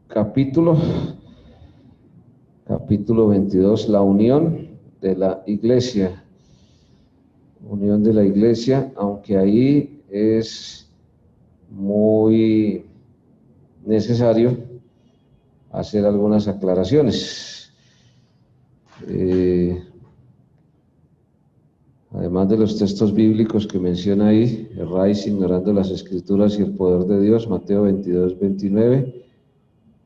capítulo 22, la unión de la iglesia. Unión de la iglesia, aunque ahí es muy necesario hacer algunas aclaraciones. Además de los textos bíblicos que menciona ahí, erráis ignorando las escrituras y el poder de Dios, Mateo 22, 29,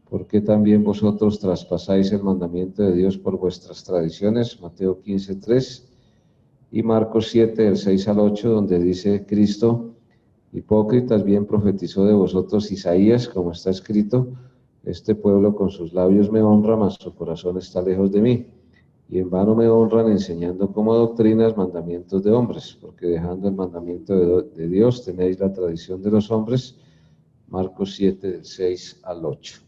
porque también vosotros traspasáis el mandamiento de Dios por vuestras tradiciones, Mateo 15, 3, y Marcos 7, del 6 al 8, donde dice Cristo, hipócritas, bien profetizó de vosotros Isaías, como está escrito, este pueblo con sus labios me honra, mas su corazón está lejos de mí. Y en vano me honran enseñando como doctrinas mandamientos de hombres, porque dejando el mandamiento de Dios tenéis la tradición de los hombres. Marcos 7, del 6 al 8.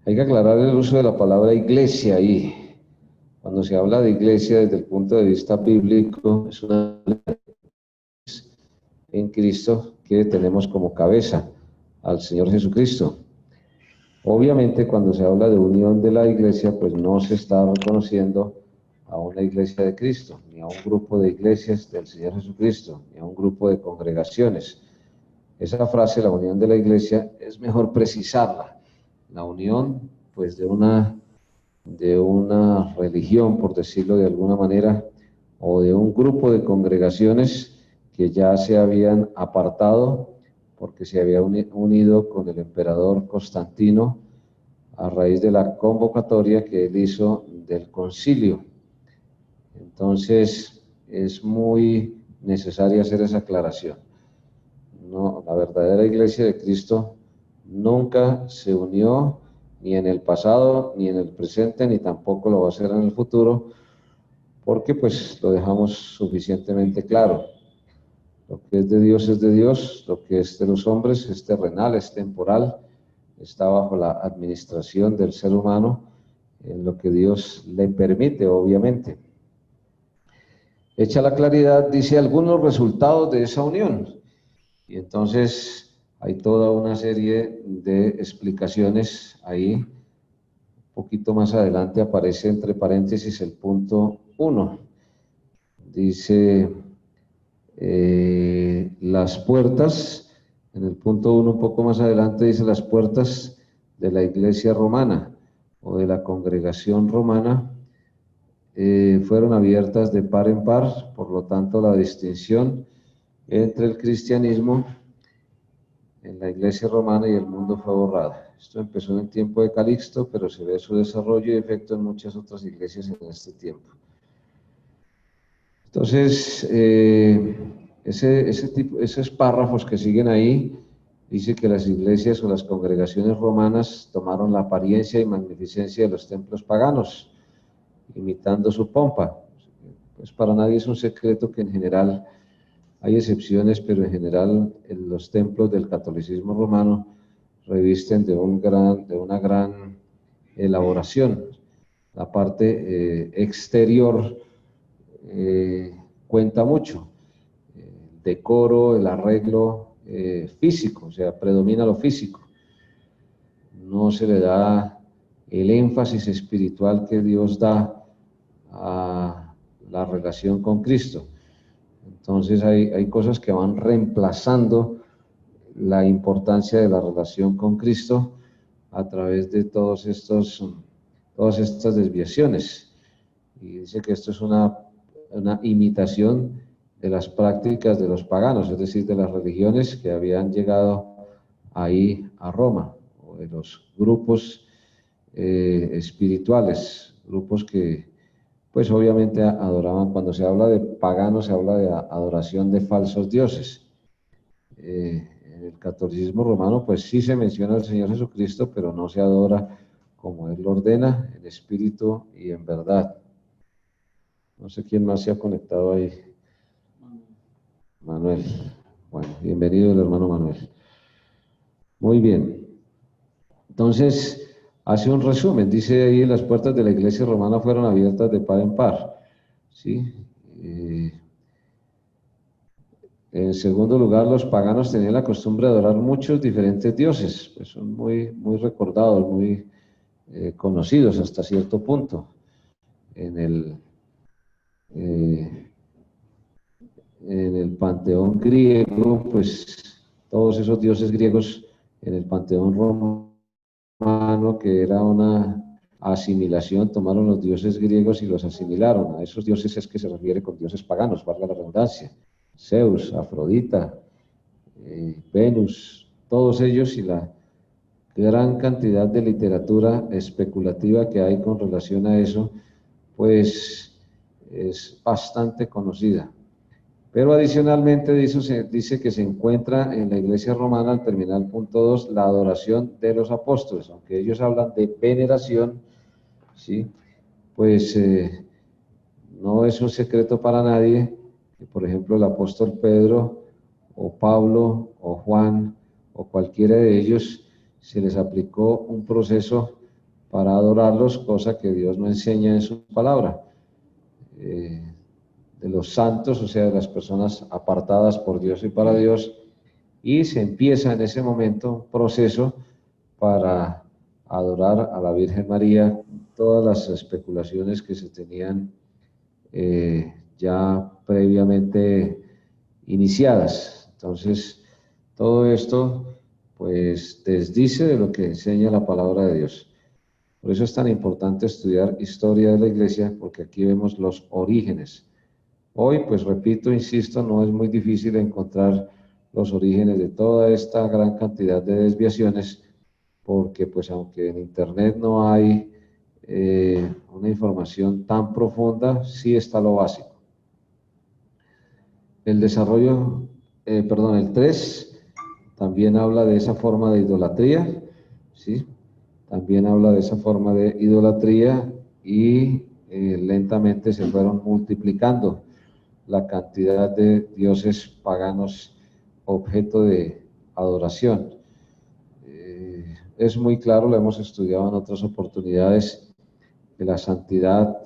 Hay que aclarar el uso de la palabra iglesia ahí. Cuando se habla de iglesia desde el punto de vista bíblico, es una en Cristo que tenemos como cabeza al Señor Jesucristo. Obviamente, cuando se habla de unión de la iglesia, pues no se está reconociendo a una iglesia de Cristo, ni a un grupo de iglesias del Señor Jesucristo, ni a un grupo de congregaciones. Esa frase, la unión de la iglesia, es mejor precisarla. La unión, pues, de una religión, por decirlo de alguna manera, o de un grupo de congregaciones que ya se habían apartado porque se había unido con el emperador Constantino a raíz de la convocatoria que él hizo del concilio. Entonces, es muy necesario hacer esa aclaración. No, la verdadera iglesia de Cristo nunca se unió, ni en el pasado, ni en el presente, ni tampoco lo va a hacer en el futuro, porque pues lo dejamos suficientemente claro. Lo que es de Dios, lo que es de los hombres es terrenal, es temporal, está bajo la administración del ser humano, en lo que Dios le permite, obviamente. Hecha la claridad, dice algunos resultados de esa unión. Y entonces hay toda una serie de explicaciones ahí. Un poquito más adelante aparece entre paréntesis el punto 1. Dice las puertas, en el punto 1 un poco más adelante dice las puertas de la iglesia romana o de la congregación romana fueron abiertas de par en par, por lo tanto la distinción entre el cristianismo en la iglesia romana y el mundo fue borrada. Esto empezó en el tiempo de Calixto, pero se ve su desarrollo y efecto en muchas otras iglesias en este tiempo. Entonces, esos párrafos que siguen ahí, dice que las iglesias o las congregaciones romanas tomaron la apariencia y magnificencia de los templos paganos, imitando su pompa. Pues para nadie es un secreto que en general hay excepciones, pero en general los templos del catolicismo romano revisten de una gran elaboración. La parte exterior cuenta mucho. El decoro, el arreglo físico, o sea, predomina lo físico. No se le da el énfasis espiritual que Dios da a la relación con Cristo. Entonces hay cosas que van reemplazando la importancia de la relación con Cristo a través de todas estas desviaciones. Y dice que esto es una imitación de las prácticas de los paganos, es decir, de las religiones que habían llegado ahí a Roma, o de los grupos espirituales, grupos que pues obviamente adoraban. Cuando se habla de paganos, se habla de adoración de falsos dioses. En el catolicismo romano, pues sí se menciona al Señor Jesucristo, pero no se adora como Él lo ordena, en espíritu y en verdad. No sé quién más se ha conectado ahí. Manuel. Bueno, bienvenido el hermano Manuel. Muy bien. Entonces, hace un resumen. Dice ahí, las puertas de la iglesia romana fueron abiertas de par en par. ¿Sí? En segundo lugar, los paganos tenían la costumbre de adorar muchos diferentes dioses, pues son muy recordados, muy conocidos hasta cierto punto. En el, eh, en el panteón griego, pues todos esos dioses griegos en el panteón romano, que era una asimilación, tomaron los dioses griegos y los asimilaron. A esos dioses es que se refiere con dioses paganos, valga la redundancia. Zeus, Afrodita, Venus, todos ellos y la gran cantidad de literatura especulativa que hay con relación a eso, pues es bastante conocida. Pero adicionalmente dice que se encuentra en la iglesia romana, al terminar punto 2, la adoración de los apóstoles, aunque ellos hablan de veneración, ¿sí? Pues no es un secreto para nadie que, por ejemplo, el apóstol Pedro o Pablo o Juan o cualquiera de ellos se les aplicó un proceso para adorarlos, cosa que Dios no enseña en su palabra. De los santos, o sea, de las personas apartadas por Dios y para Dios, y se empieza en ese momento un proceso para adorar a la Virgen María, todas las especulaciones que se tenían ya previamente iniciadas. Entonces, todo esto pues desdice de lo que enseña la palabra de Dios. Por eso es tan importante estudiar historia de la iglesia, porque aquí vemos los orígenes. Hoy, pues repito, insisto, no es muy difícil encontrar los orígenes de toda esta gran cantidad de desviaciones, porque pues aunque en Internet no hay una información tan profunda, sí está lo básico. El desarrollo, el 3, también habla de esa forma de idolatría, ¿sí? También habla de esa forma de idolatría y lentamente se fueron multiplicando la cantidad de dioses paganos objeto de adoración. Es muy claro, lo hemos estudiado en otras oportunidades, que la santidad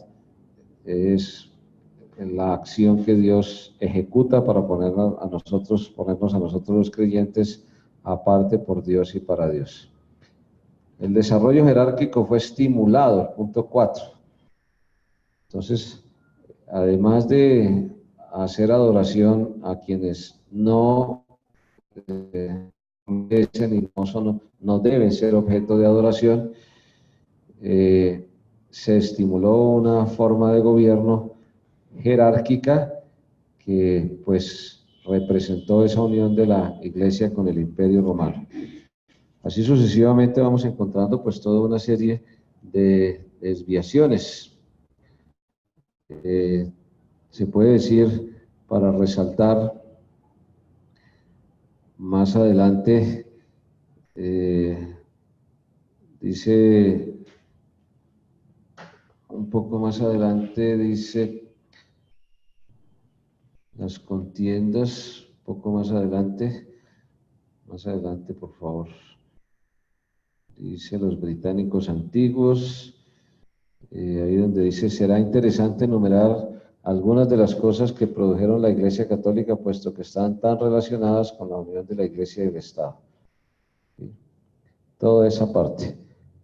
es la acción que Dios ejecuta para ponernos a nosotros los creyentes aparte por Dios y para Dios. El desarrollo jerárquico fue estimulado, el punto 4. Entonces, además de hacer adoración a quienes no merecen y no deben ser objeto de adoración, se estimuló una forma de gobierno jerárquica que pues representó esa unión de la iglesia con el imperio romano. Así sucesivamente vamos encontrando pues toda una serie de desviaciones. Se puede decir, para resaltar más adelante, dice, un poco más adelante dice, las contiendas, un poco más adelante por favor, dice los británicos antiguos, ahí donde dice, será interesante enumerar algunas de las cosas que produjeron la Iglesia Católica, puesto que están tan relacionadas con la unión de la Iglesia y el Estado. ¿Sí? Toda esa parte,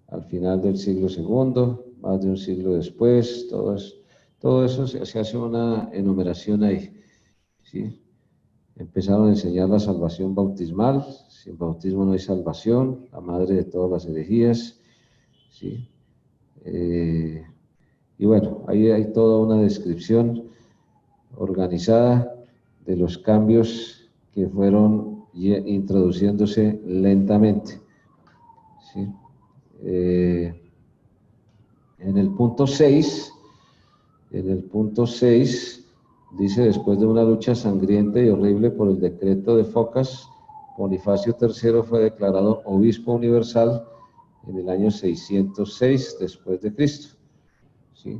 al final del siglo II, más de un siglo después, todo eso se hace una enumeración ahí. ¿Sí? Empezaron a enseñar la salvación bautismal, sin bautismo no hay salvación, la madre de todas las herejías. ¿Sí? Y bueno, ahí hay toda una descripción organizada de los cambios que fueron introduciéndose lentamente. ¿Sí? En el punto 6, dice, después de una lucha sangrienta y horrible por el decreto de Focas, Bonifacio III fue declarado obispo universal en el año 606 después de Cristo. ¿Sí?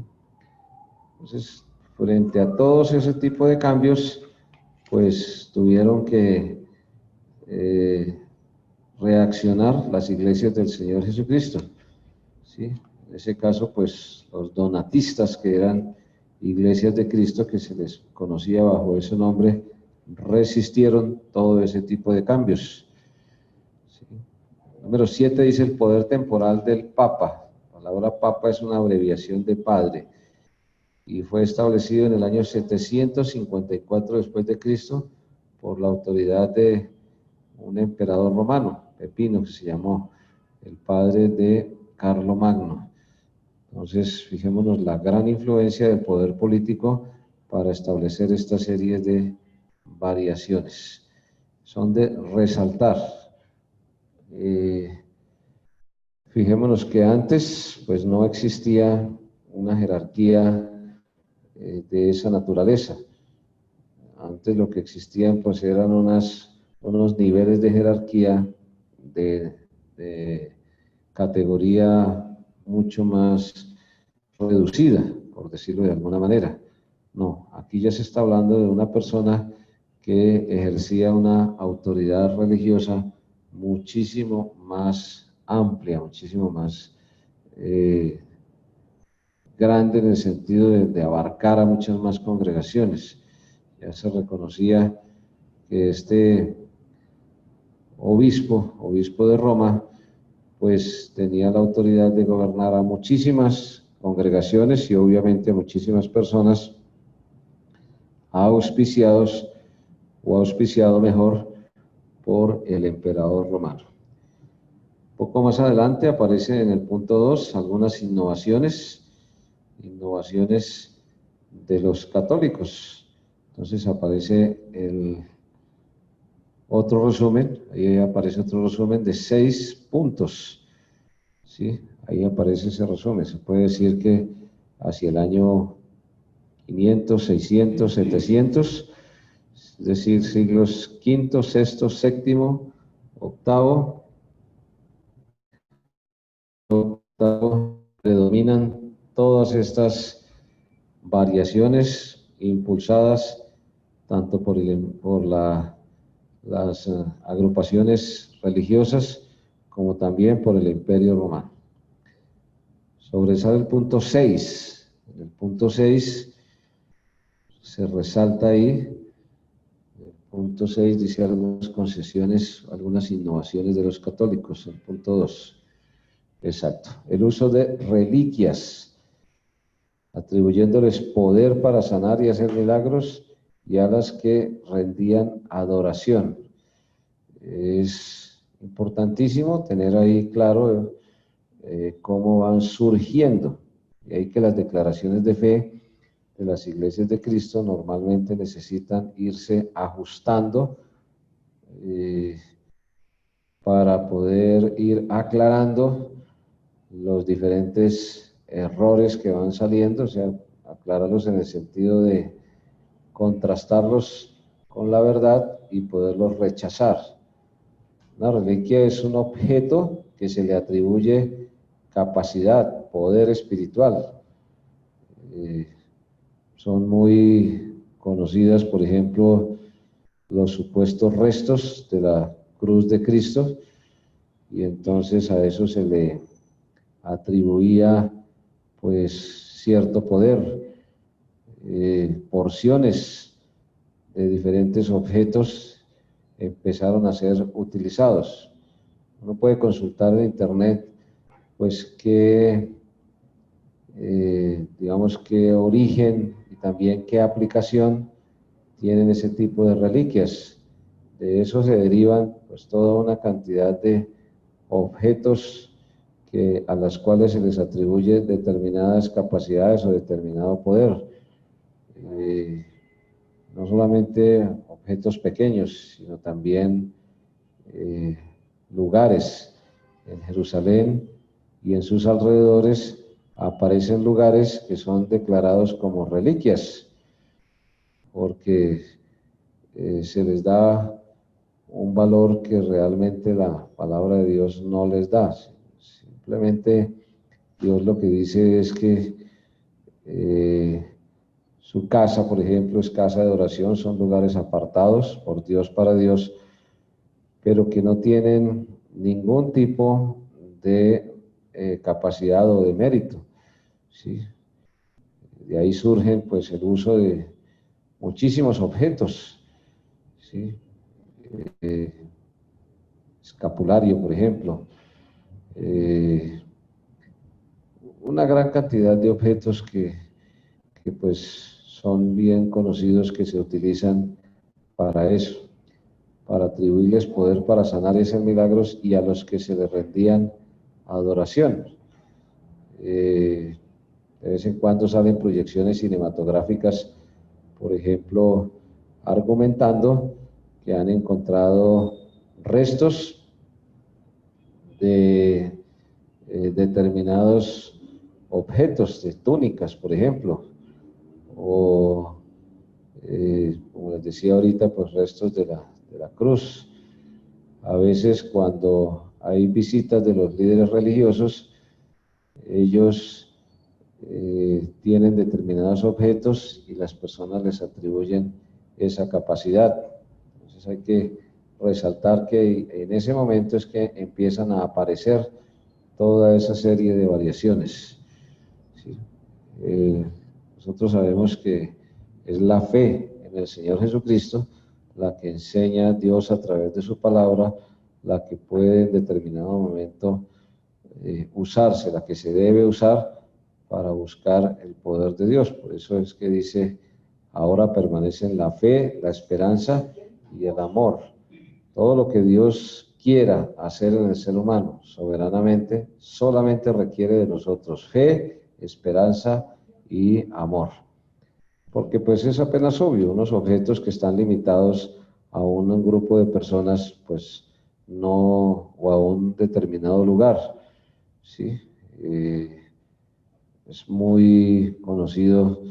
Entonces, frente a todos ese tipo de cambios, pues tuvieron que reaccionar las iglesias del Señor Jesucristo. ¿Sí? En ese caso, pues los donatistas, que eran iglesias de Cristo, que se les conocía bajo ese nombre resistieron todo ese tipo de cambios. ¿Sí? Número 7 dice el poder temporal del Papa. La palabra Papa es una abreviación de padre y fue establecido en el año 754 después de Cristo por la autoridad de un emperador romano, Pepino, que se llamó el padre de Carlomagno. Entonces, fijémonos la gran influencia del poder político para establecer esta serie de variaciones. Son de resaltar. Fijémonos que antes, pues no existía una jerarquía de esa naturaleza. Antes lo que existían, pues eran unos niveles de jerarquía de categoría mucho más reducida, por decirlo de alguna manera. No, aquí ya se está hablando de una persona que ejercía una autoridad religiosa muchísimo más amplia, muchísimo más grande en el sentido de abarcar a muchas más congregaciones. Ya se reconocía que este obispo de Roma, pues tenía la autoridad de gobernar a muchísimas congregaciones y obviamente a muchísimas personas auspiciados o auspiciado mejor por el emperador romano. Un poco más adelante aparece en el punto 2 algunas innovaciones de los católicos. Entonces aparece el otro resumen, ahí aparece otro resumen de 6 puntos. ¿Sí? Ahí aparece ese resumen. Se puede decir que hacia el año 500, 600, 700, es decir, siglos V, VI, VII, VIII, predominan todas estas variaciones impulsadas tanto por las agrupaciones religiosas como también por el Imperio Romano. Sobresale el punto 6. En el punto 6 se resalta ahí, el punto 6 dice algunas concesiones, algunas innovaciones de los católicos. El punto 2. Exacto. El uso de reliquias, atribuyéndoles poder para sanar y hacer milagros y a las que rendían adoración. Es importantísimo tener ahí claro cómo van surgiendo. Y ahí que las declaraciones de fe de las iglesias de Cristo normalmente necesitan irse ajustando para poder ir aclarando los diferentes errores que van saliendo, o sea, aclararlos en el sentido de contrastarlos con la verdad y poderlos rechazar. Una reliquia es un objeto que se le atribuye capacidad, poder espiritual. Son muy conocidas, por ejemplo, los supuestos restos de la cruz de Cristo, y entonces a eso se le atribuía pues cierto poder. Porciones de diferentes objetos empezaron a ser utilizados. Uno puede consultar en internet pues digamos qué origen y también qué aplicación tienen ese tipo de reliquias. De eso se derivan pues toda una cantidad de objetos a las cuales se les atribuye determinadas capacidades o determinado poder. No solamente objetos pequeños, sino también lugares. En Jerusalén y en sus alrededores aparecen lugares que son declarados como reliquias, porque se les da un valor que realmente la palabra de Dios no les da. Simplemente Dios lo que dice es que su casa, por ejemplo, es casa de oración, son lugares apartados por Dios para Dios, pero que no tienen ningún tipo de capacidad o de mérito, ¿sí? De ahí surgen pues el uso de muchísimos objetos ¿sí? Eh, Escapulario, por ejemplo. Una gran cantidad de objetos que pues son bien conocidos, que se utilizan para eso, para atribuirles poder para sanar y hacer milagros, y a los que se les rendían adoración. De vez en cuando salen proyecciones cinematográficas, por ejemplo, argumentando que han encontrado restos de determinados objetos, de túnicas, por ejemplo, o, como les decía ahorita, pues restos de la cruz. A veces cuando hay visitas de los líderes religiosos, ellos tienen determinados objetos y las personas les atribuyen esa capacidad. Entonces hay que resaltar que en ese momento es que empiezan a aparecer toda esa serie de variaciones. ¿Sí? Nosotros sabemos que es la fe en el Señor Jesucristo la que enseña a Dios a través de su palabra, la que puede en determinado momento usarse, la que se debe usar para buscar el poder de Dios. Por eso es que dice, ahora permanecen la fe, la esperanza y el amor. Todo lo que Dios quiera hacer en el ser humano soberanamente, solamente requiere de nosotros fe, esperanza y amor. Porque pues es apenas obvio, unos objetos que están limitados a un grupo de personas, pues no, o a un determinado lugar, ¿sí? Es muy conocido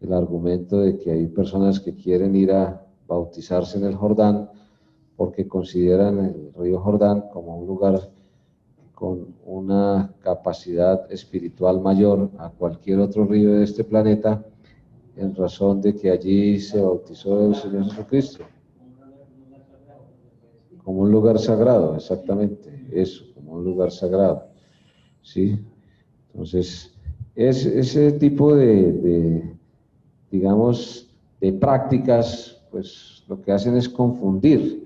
el argumento de que hay personas que quieren ir a bautizarse en el Jordán porque consideran el río Jordán como un lugar con una capacidad espiritual mayor a cualquier otro río de este planeta, en razón de que allí se bautizó el Señor Jesucristo. Como un lugar sagrado, exactamente, eso, como un lugar sagrado, ¿sí? Entonces, ese tipo digamos, de prácticas, pues lo que hacen es confundir.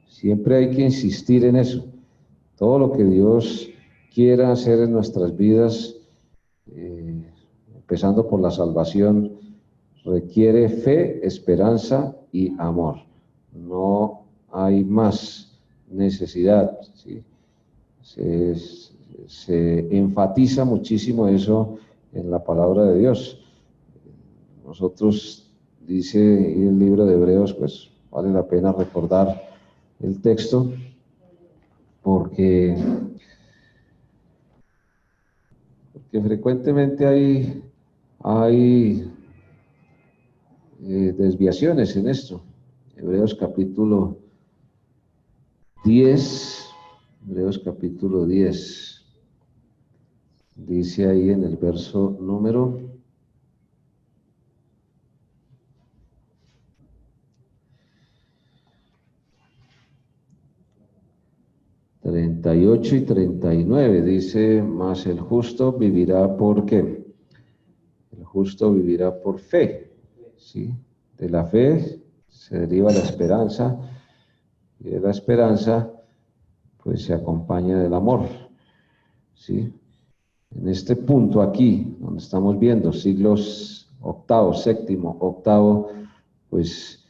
Siempre hay que insistir en eso. Todo lo que Dios quiera hacer en nuestras vidas, empezando por la salvación, requiere fe, esperanza y amor. No hay más necesidad, ¿sí? Se enfatiza muchísimo eso en la palabra de Dios. Nosotros, dice el libro de Hebreos, pues vale la pena recordar el texto, porque frecuentemente hay desviaciones en esto. Hebreos capítulo 10, Hebreos capítulo 10, dice ahí en el verso número 38 y 39, dice, mas el justo vivirá por ¿qué? El justo vivirá por fe, ¿sí? De la fe se deriva la esperanza, y de la esperanza pues se acompaña del amor, ¿sí? En este punto aquí, donde estamos viendo siglos octavo, séptimo, octavo, pues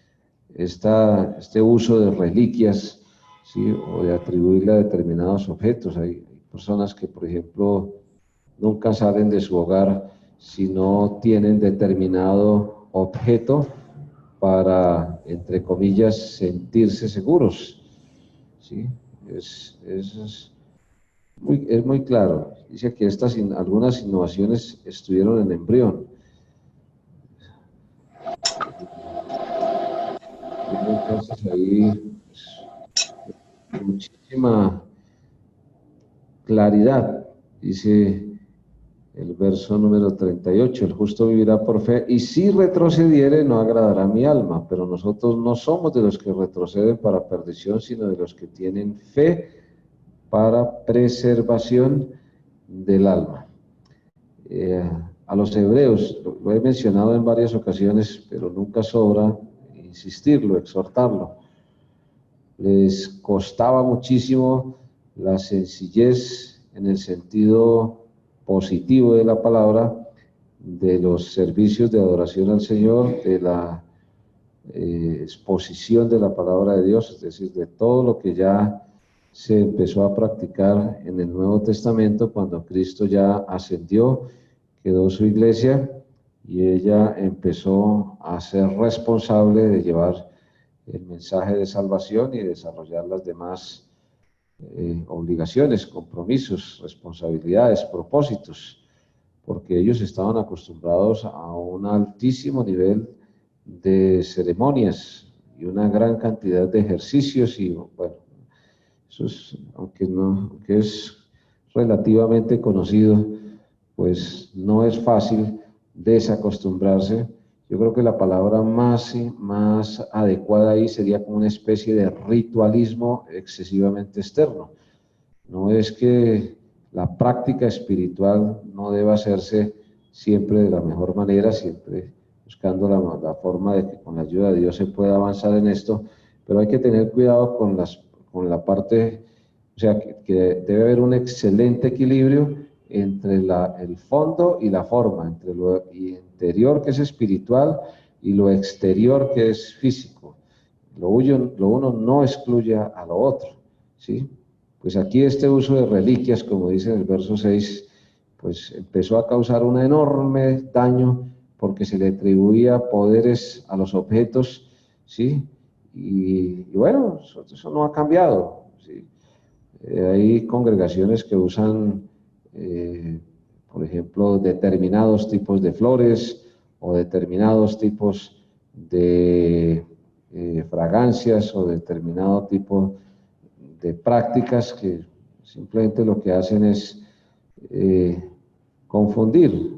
este uso de reliquias, ¿sí? O de atribuirle a determinados objetos. Hay personas que, por ejemplo, nunca salen de su hogar si no tienen determinado objeto para, entre comillas, sentirse seguros, ¿sí? Es muy claro. Dice que algunas innovaciones estuvieron en embrión. Entonces ahí pues, muchísima claridad. Dice el verso número 38, el justo vivirá por fe, y si retrocediere no agradará mi alma, pero nosotros no somos de los que retroceden para perdición, sino de los que tienen fe para preservación del alma. A los hebreos, lo he mencionado en varias ocasiones, pero nunca sobra insistirlo, exhortarlo. les costaba muchísimo la sencillez en el sentido positivo de la palabra, de los servicios de adoración al Señor, de la exposición de la palabra de Dios, es decir, de todo lo que ya se empezó a practicar en el Nuevo Testamento cuando Cristo ya ascendió, quedó su iglesia y ella empezó a ser responsable de llevar el mensaje de salvación y desarrollar las demás obligaciones, compromisos, responsabilidades, propósitos, porque ellos estaban acostumbrados a un altísimo nivel de ceremonias y una gran cantidad de ejercicios y bueno, eso es, aunque es relativamente conocido, pues no es fácil desacostumbrarse. Yo creo que la palabra más adecuada ahí sería como una especie de ritualismo excesivamente externo. No es que la práctica espiritual no deba hacerse siempre de la mejor manera, siempre buscando la forma de que con la ayuda de Dios se pueda avanzar en esto, pero hay que tener cuidado con la parte, o sea, que debe haber un excelente equilibrio entre el fondo y la forma, entre lo interior que es espiritual y lo exterior que es físico. Lo uno no excluye a lo otro, ¿sí? Pues aquí este uso de reliquias, como dice en el verso 6, pues empezó a causar un enorme daño porque se le atribuía poderes a los objetos, ¿sí? Y bueno, eso no ha cambiado, ¿sí? Hay congregaciones que usan, por ejemplo, determinados tipos de flores o determinados tipos de fragancias o determinado tipo de prácticas que simplemente lo que hacen es confundir,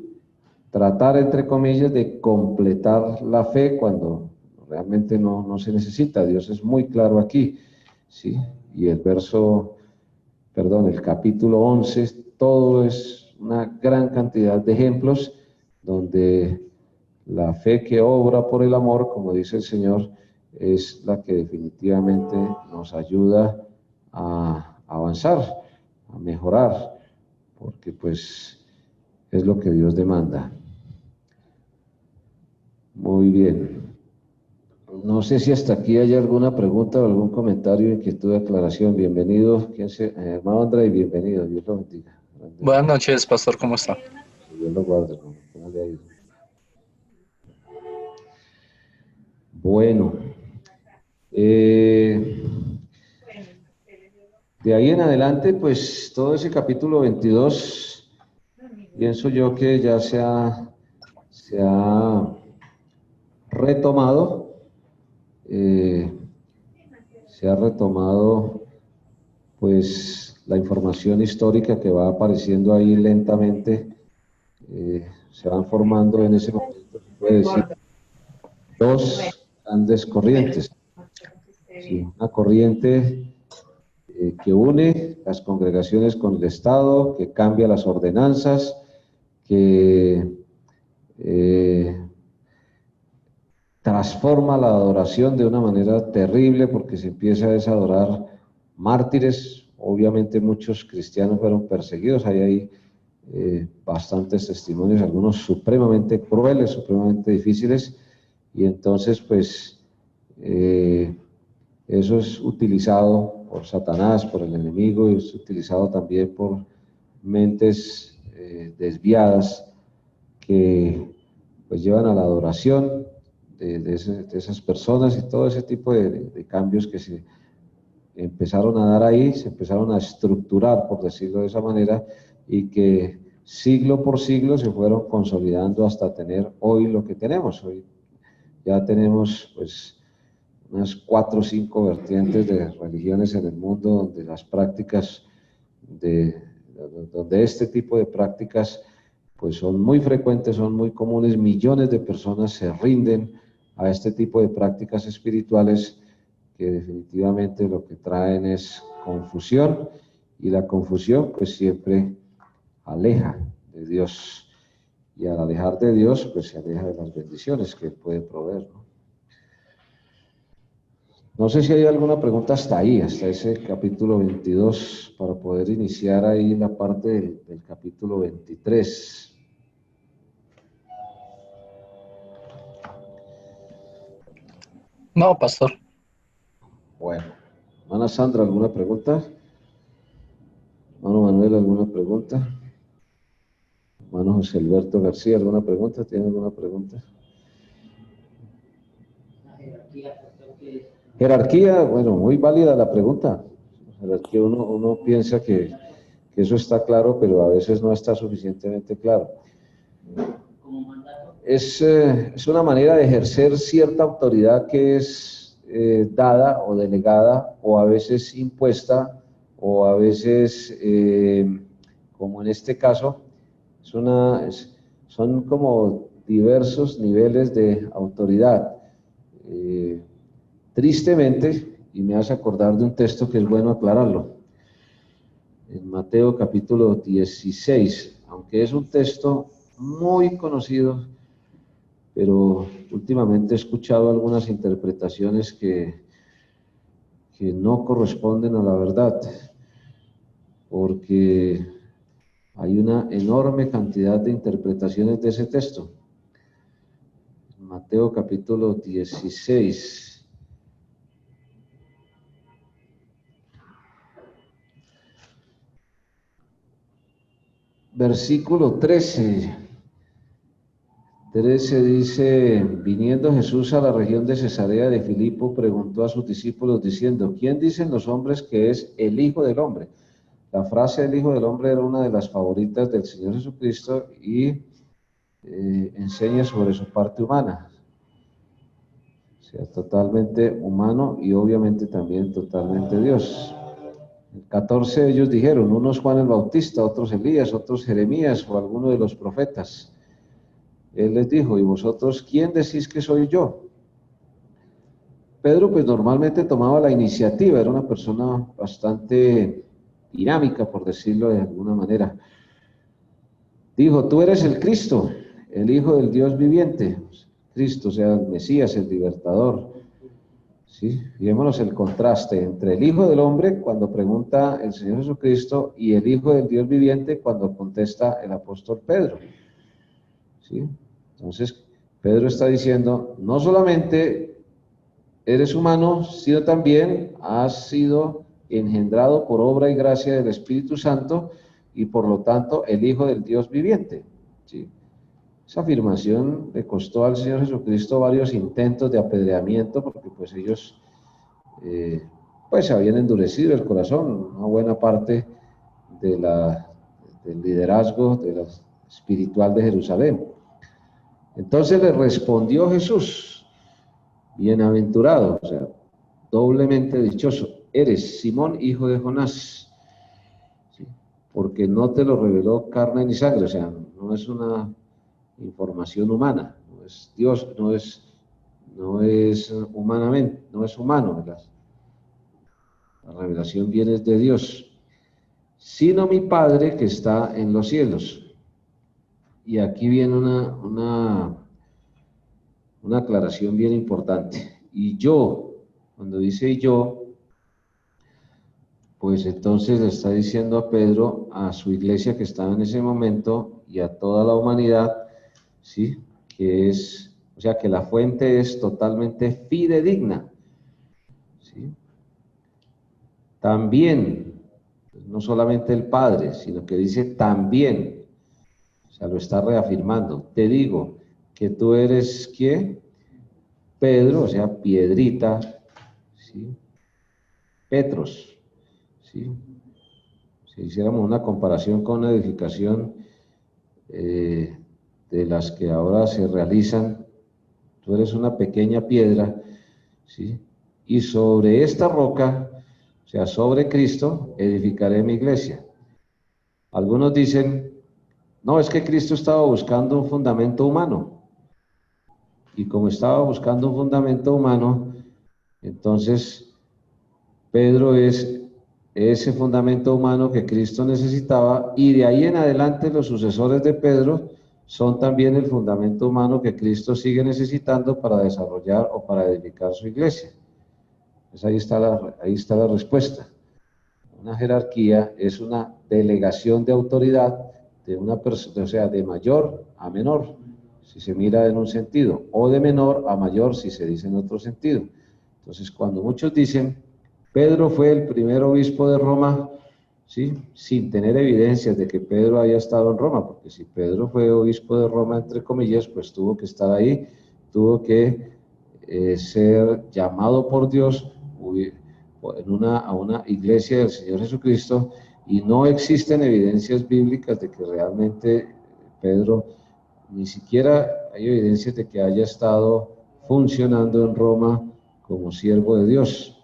tratar, entre comillas, de completar la fe cuando realmente no se necesita. Dios es muy claro aquí, ¿sí? Y el capítulo 11, todo es una gran cantidad de ejemplos donde la fe que obra por el amor, como dice el Señor, es la que definitivamente nos ayuda a avanzar, a mejorar, porque pues es lo que Dios demanda. Muy bien. No sé si hasta aquí hay alguna pregunta o algún comentario, inquietud, aclaración. Bienvenido, hermano André, bienvenido. Dios lo bendiga. Buenas noches, pastor, ¿cómo está? Que Dios lo guarde, hermano. ¿Cómo le ha ido? Bueno, de ahí en adelante, pues todo ese capítulo 22, pienso yo que ya se ha retomado, eh, se ha retomado pues la información histórica que va apareciendo ahí lentamente, se van formando en ese momento, se puede decir, dos grandes corrientes. Sí, una corriente que une las congregaciones con el Estado, que cambia las ordenanzas, que transforma la adoración de una manera terrible porque se empieza a desadorar mártires. Obviamente muchos cristianos fueron perseguidos, hay bastantes testimonios, algunos supremamente crueles, supremamente difíciles, y entonces pues eso es utilizado por Satanás, por el enemigo, y es utilizado también por mentes desviadas que pues llevan a la adoración de esas personas y todo ese tipo de cambios que se empezaron a dar ahí, se empezaron a estructurar, por decirlo de esa manera, y que siglo por siglo se fueron consolidando hasta tener hoy lo que tenemos. Hoy ya tenemos pues unas 4 o 5 vertientes de religiones en el mundo donde las prácticas donde este tipo de prácticas pues son muy frecuentes, son muy comunes, millones de personas se rinden a este tipo de prácticas espirituales que definitivamente lo que traen es confusión, y la confusión pues siempre aleja de Dios, y al alejar de Dios pues se aleja de las bendiciones que Él puede proveer, ¿no? No sé si hay alguna pregunta hasta ahí, hasta ese capítulo 22, para poder iniciar ahí la parte del capítulo 23. No, pastor. Bueno, hermana Sandra, ¿alguna pregunta? Hermano Manuel, ¿alguna pregunta? Hermano José Alberto García, ¿alguna pregunta? ¿Tiene alguna pregunta? Jerarquía, bueno, muy válida la pregunta. Jerarquía, uno piensa que eso está claro, pero a veces no está suficientemente claro. Es una manera de ejercer cierta autoridad que es dada o delegada, o a veces impuesta, o a veces, como en este caso, son como diversos niveles de autoridad. Tristemente, y me hace acordar de un texto que es bueno aclararlo, en Mateo capítulo 16, aunque es un texto muy conocido, pero últimamente he escuchado algunas interpretaciones que no corresponden a la verdad, porque hay una enorme cantidad de interpretaciones de ese texto. Mateo capítulo 16. Versículo 13. 13 dice, viniendo Jesús a la región de Cesarea de Filipo, preguntó a sus discípulos diciendo, ¿quién dicen los hombres que es el Hijo del Hombre? La frase del Hijo del Hombre era una de las favoritas del Señor Jesucristo y enseña sobre su parte humana. O sea, totalmente humano y obviamente también totalmente Dios. El 14 ellos dijeron, unos Juan el Bautista, otros Elías, otros Jeremías o alguno de los profetas. Él les dijo, ¿y vosotros quién decís que soy yo? Pedro pues normalmente tomaba la iniciativa, era una persona bastante dinámica, por decirlo de alguna manera. Dijo, tú eres el Cristo, el Hijo del Dios viviente. Cristo, o sea, el Mesías, el libertador. ¿Sí? Fijémonos el contraste entre el Hijo del Hombre cuando pregunta el Señor Jesucristo y el Hijo del Dios viviente cuando contesta el apóstol Pedro. ¿Sí? Entonces, Pedro está diciendo, no solamente eres humano, sino también has sido engendrado por obra y gracia del Espíritu Santo y por lo tanto el Hijo del Dios viviente. ¿Sí? Esa afirmación le costó al Señor Jesucristo varios intentos de apedreamiento porque pues ellos pues habían endurecido el corazón, una buena parte de del liderazgo espiritual de Jerusalén. Entonces le respondió Jesús, bienaventurado, o sea, doblemente dichoso, eres Simón, hijo de Jonás, ¿sí? Porque no te lo reveló carne ni sangre, o sea, no es una información humana, no es Dios, no es humanamente, no es humano, ¿verdad? La revelación viene de Dios, sino mi Padre que está en los cielos. Y aquí viene una aclaración bien importante. Y yo, cuando dice yo, pues entonces le está diciendo a Pedro, a su iglesia que estaba en ese momento y a toda la humanidad, ¿sí? Que es, o sea, que la fuente es totalmente fidedigna, ¿sí? También, no solamente el Padre, sino que dice también, o sea, lo está reafirmando. Te digo que tú eres, ¿qué? Pedro, o sea, piedrita, ¿sí? Petros, ¿sí? Si hiciéramos una comparación con una edificación de las que ahora se realizan, tú eres una pequeña piedra, ¿sí? Y sobre esta roca, o sea, sobre Cristo, edificaré mi iglesia. Algunos dicen, no, es que Cristo estaba buscando un fundamento humano. Y como estaba buscando un fundamento humano, entonces Pedro es ese fundamento humano que Cristo necesitaba y de ahí en adelante los sucesores de Pedro son también el fundamento humano que Cristo sigue necesitando para desarrollar o para edificar su iglesia. Entonces ahí está la respuesta. Una jerarquía es una delegación de autoridad de una persona, o sea, de mayor a menor, si se mira en un sentido, o de menor a mayor, si se dice en otro sentido. Entonces, cuando muchos dicen, Pedro fue el primer obispo de Roma, ¿sí? Sin tener evidencias de que Pedro haya estado en Roma, porque si Pedro fue obispo de Roma, entre comillas, pues tuvo que estar ahí, tuvo que ser llamado por Dios a una iglesia del Señor Jesucristo, y no existen evidencias bíblicas de que realmente Pedro, ni siquiera hay evidencias de que haya estado funcionando en Roma como siervo de Dios.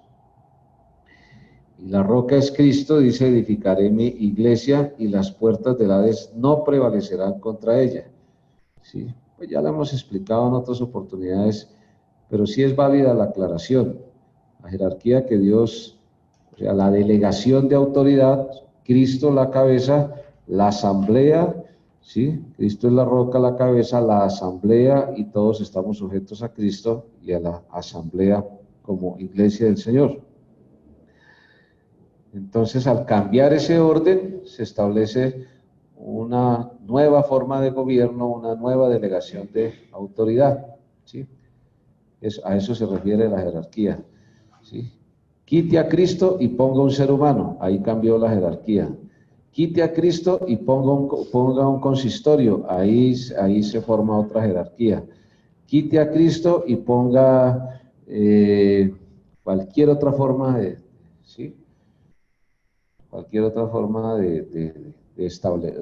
Y la roca es Cristo, dice, edificaré mi iglesia y las puertas del Hades no prevalecerán contra ella. ¿Sí? Pues ya lo hemos explicado en otras oportunidades, pero sí es válida la aclaración. La jerarquía que Dios, o sea, la delegación de autoridad, Cristo la cabeza, la asamblea, ¿sí? Cristo es la roca, la cabeza, la asamblea, y todos estamos sujetos a Cristo y a la asamblea como iglesia del Señor. Entonces, al cambiar ese orden, se establece una nueva forma de gobierno, una nueva delegación de autoridad, ¿sí? A eso se refiere la jerarquía, ¿sí? Quite a Cristo y ponga un ser humano, ahí cambió la jerarquía. Quite a Cristo y ponga un consistorio, ahí se forma otra jerarquía. Quite a Cristo y ponga cualquier otra forma ¿sí? Cualquier otra forma de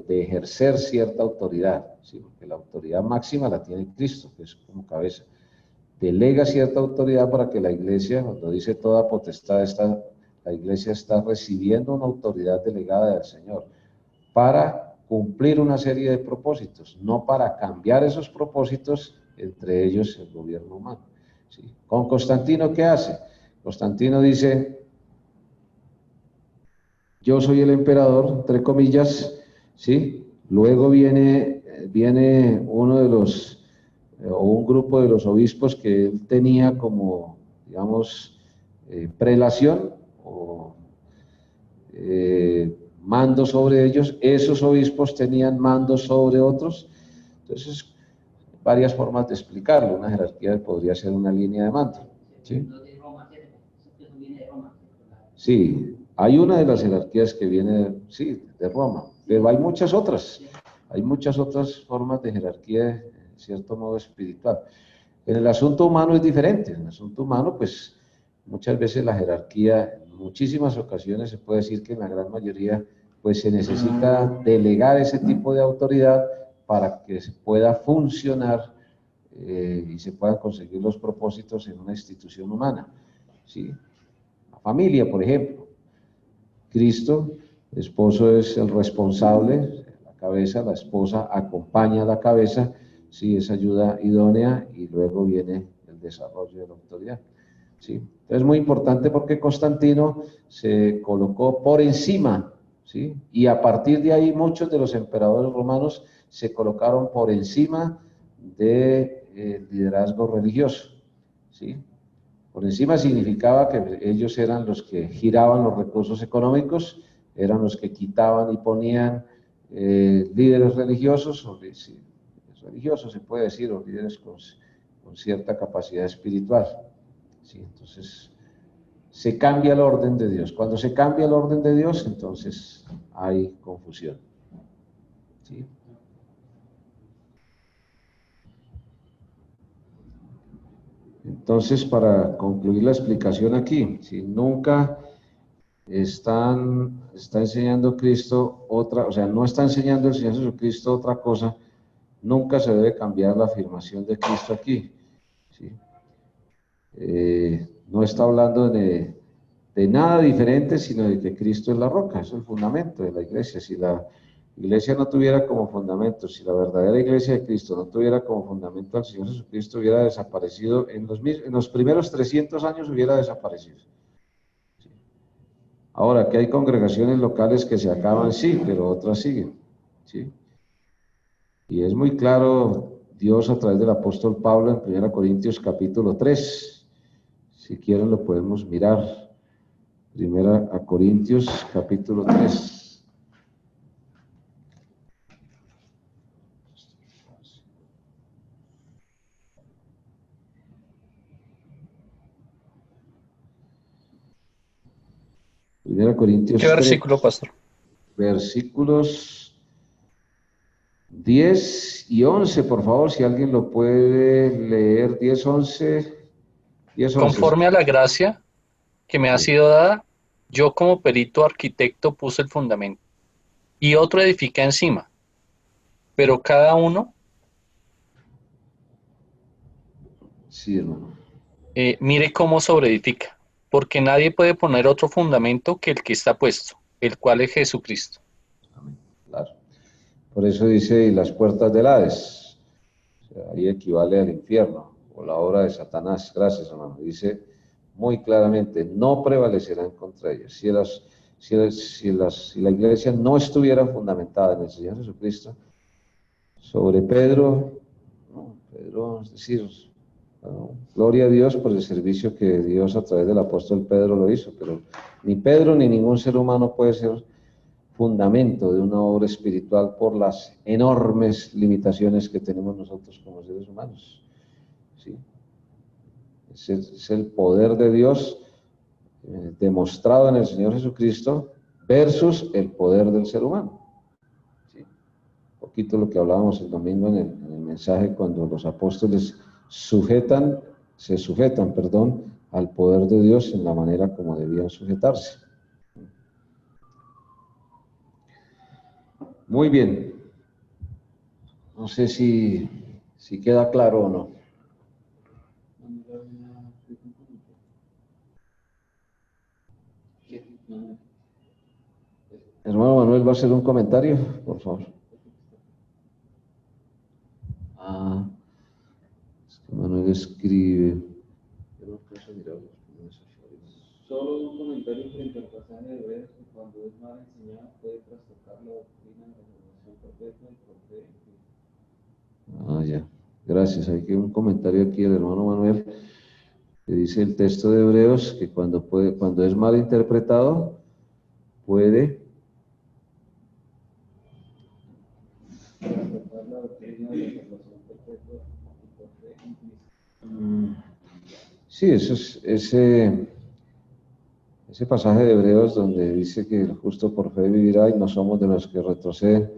ejercer cierta autoridad, ¿sí? Porque la autoridad máxima la tiene Cristo, que es como cabeza. Delega cierta autoridad para que la iglesia, cuando dice toda potestad, la iglesia está recibiendo una autoridad delegada del Señor para cumplir una serie de propósitos, no para cambiar esos propósitos, entre ellos el gobierno humano, ¿sí? Con Constantino, ¿qué hace? Constantino dice, yo soy el emperador, entre comillas, ¿sí? Luego viene uno de los, o un grupo de los obispos que él tenía como, digamos, prelación o mando sobre ellos. Esos obispos tenían mando sobre otros. Entonces, varias formas de explicarlo. Una jerarquía podría ser una línea de mando, ¿sí? Sí, hay una de las jerarquías que viene, sí, de Roma, pero hay muchas otras formas de jerarquía, en cierto modo espiritual. En el asunto humano es diferente. En el asunto humano, pues, muchas veces la jerarquía, en muchísimas ocasiones se puede decir que en la gran mayoría, pues se necesita delegar ese tipo de autoridad para que se pueda funcionar y se puedan conseguir los propósitos en una institución humana, ¿sí? La familia, por ejemplo. Cristo, el esposo es el responsable, la cabeza, la esposa acompaña a la cabeza, sí, es ayuda idónea, y luego viene el desarrollo de la autoridad, ¿sí? Entonces es muy importante porque Constantino se colocó por encima, ¿sí? Y a partir de ahí muchos de los emperadores romanos se colocaron por encima del liderazgo religioso, ¿sí? Por encima significaba que ellos eran los que giraban los recursos económicos, eran los que quitaban y ponían líderes religiosos, o religiosos se puede decir, o líderes con cierta capacidad espiritual, ¿sí? Entonces, se cambia el orden de Dios. Cuando se cambia el orden de Dios, entonces hay confusión, ¿sí? Entonces, para concluir la explicación aquí, si nunca está enseñando Cristo otra, o sea, no está enseñando el Señor Jesucristo otra cosa, nunca se debe cambiar la afirmación de Cristo aquí, ¿sí? No está hablando de nada diferente, sino de que Cristo es la roca, es el fundamento de la iglesia. Si la iglesia no tuviera como fundamento, si la verdadera iglesia de Cristo no tuviera como fundamento al Señor Jesucristo, hubiera desaparecido, en los primeros 300 años hubiera desaparecido. ¿Sí? Ahora, que hay congregaciones locales que se acaban, sí, pero otras siguen, ¿sí? Y es muy claro Dios a través del apóstol Pablo en 1 Corintios capítulo 3, ¿sí? Si quieren lo podemos mirar. Primera a Corintios, capítulo 3. Primera Corintios ¿Qué 3, versículo, pastor? versículos 10 y 11, por favor, si alguien lo puede leer, 10, 11, 10, 11. Conforme a la gracia que me ha Sí, sido dada, yo como perito arquitecto puse el fundamento y otro edifica encima, pero cada uno sí, hermano. mire cómo sobreedifica, porque nadie puede poner otro fundamento que el que está puesto, el cual es Jesucristo. Amén. Claro. Por eso dice, y las puertas del Hades, o sea, ahí equivale al infierno, o la obra de Satanás. Gracias, hermano. Dice muy claramente, no prevalecerán contra ellas. Si la iglesia no estuviera fundamentada en el Señor Jesucristo, sobre Pedro, no, Pedro, es decir, bueno, gloria a Dios por el servicio que Dios a través del apóstol Pedro lo hizo, pero ni Pedro ni ningún ser humano puede ser fundamento de una obra espiritual por las enormes limitaciones que tenemos nosotros como seres humanos. ¿Sí? Es el poder de Dios demostrado en el Señor Jesucristo versus el poder del ser humano. ¿Sí? Un poquito lo que hablábamos el domingo en el mensaje cuando los apóstoles se sujetan, al poder de Dios en la manera como debían sujetarse. Muy bien. No sé si queda claro o no. Hermano Manuel, ¿va a hacer un comentario? Por favor. Ah, es que Manuel escribe. Solo un comentario frente al pasaje de Hebreos que cuando es mal enseñado puede trastocar la doctrina de la salvación perpetua y por fe en Cristo. Ah, ya. Gracias. Hay que un comentario aquí del hermano Manuel que dice el texto de Hebreos que cuando es mal interpretado puede Trastocar la doctrina de la salvación perpetua y por fe en Cristo. Sí, ese pasaje de Hebreos donde dice que el justo por fe vivirá y no somos de los que retroceden,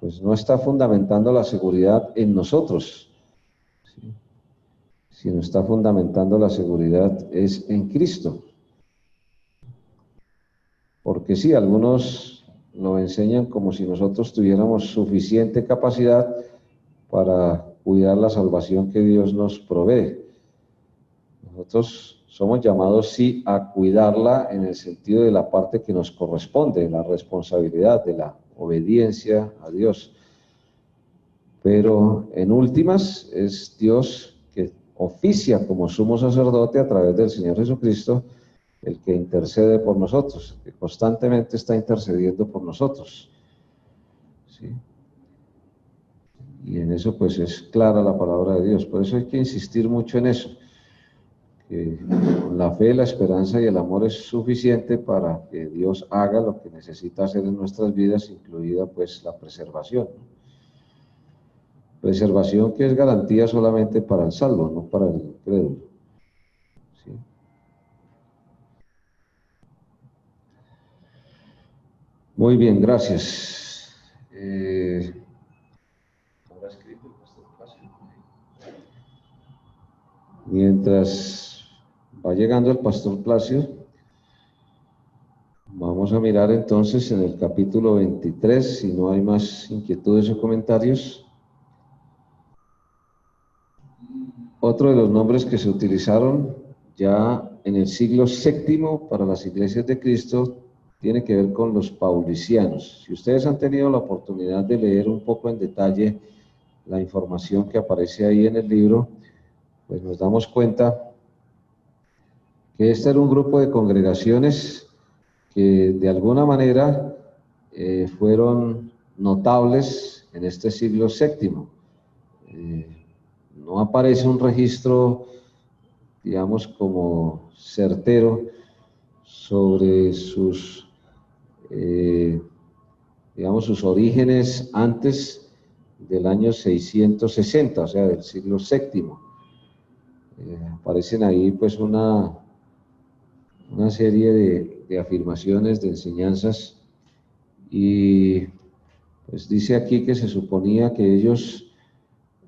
pues no está fundamentando la seguridad en nosotros, ¿sí? Sino está fundamentando la seguridad es en Cristo. Porque sí, algunos lo enseñan como si nosotros tuviéramos suficiente capacidad para cuidar la salvación que Dios nos provee. Nosotros somos llamados, sí, a cuidarla en el sentido de la parte que nos corresponde, la responsabilidad de la obediencia a Dios. Pero en últimas es Dios que oficia como sumo sacerdote a través del Señor Jesucristo, el que intercede por nosotros, el que constantemente está intercediendo por nosotros. ¿Sí? Y en eso pues es clara la palabra de Dios. Por eso hay que insistir mucho en eso. Que la fe, la esperanza y el amor es suficiente para que Dios haga lo que necesita hacer en nuestras vidas, incluida pues la preservación. Preservación que es garantía solamente para el salvo, no para el crédulo. ¿Sí? Muy bien, gracias. Ahora escribe el pastor Plácido. Mientras va llegando el pastor Plácido, vamos a mirar entonces en el capítulo 23, si no hay más inquietudes o comentarios. Otro de los nombres que se utilizaron ya en el siglo VII para las iglesias de Cristo tiene que ver con los paulicianos. Si ustedes han tenido la oportunidad de leer un poco en detalle la información que aparece ahí en el libro, pues nos damos cuenta que este era un grupo de congregaciones que de alguna manera fueron notables en este siglo VII. No aparece un registro digamos, como certero sobre sus, digamos, sus orígenes antes del año 660, o sea, del siglo VII. Aparecen ahí pues una serie de afirmaciones, de enseñanzas, y pues dice aquí que se suponía que ellos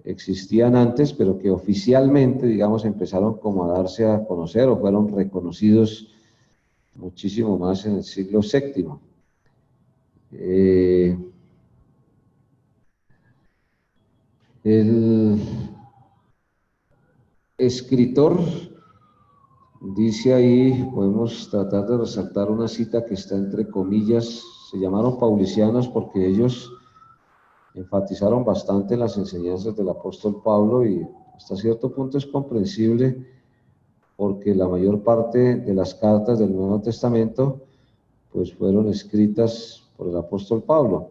existían antes, pero que oficialmente, digamos, empezaron como a darse a conocer o fueron reconocidos muchísimo más en el siglo VII. El escritor dice ahí, podemos tratar de resaltar una cita que está entre comillas, se llamaron paulicianos porque ellos enfatizaron bastante las enseñanzas del apóstol Pablo, y hasta cierto punto es comprensible porque la mayor parte de las cartas del Nuevo Testamento pues fueron escritas por el apóstol Pablo.